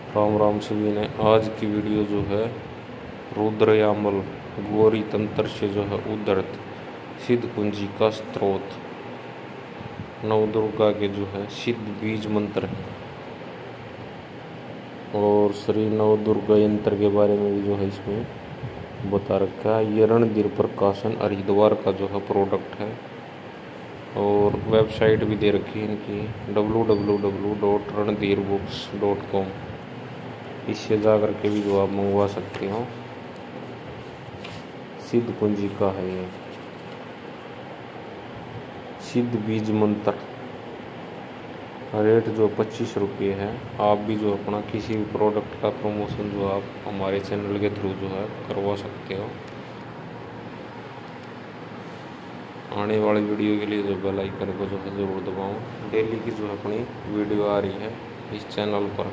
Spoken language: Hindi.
राम राम सभी ने। आज की वीडियो जो है रुद्रयामल गौरी तंत्र से जो है उद्धृत सिद्ध कुंजी का स्त्रोत नवदुर्गा के जो है सिद्ध बीज मंत्र है और श्री नवदुर्गा यंत्र के बारे में भी जो है इसमें बता रखा है। ये रणधीर प्रकाशन हरिद्वार का जो है प्रोडक्ट है और वेबसाइट भी दे रखी है इनकी www.randirBooks.com। इससे जा कर के भी जो आप मंगवा सकते हो। सिद्ध कुंजी का है ये सिद्ध बीज मंत्र। रेट जो 25 रुपये है। आप भी जो अपना किसी भी प्रोडक्ट का प्रमोशन जो आप हमारे चैनल के थ्रू जो है करवा सकते हो। आने वाली वीडियो के लिए जो बेल आइकन को जो है ज़रूर दबाओ। डेली की जो अपनी वीडियो आ रही है इस चैनल पर।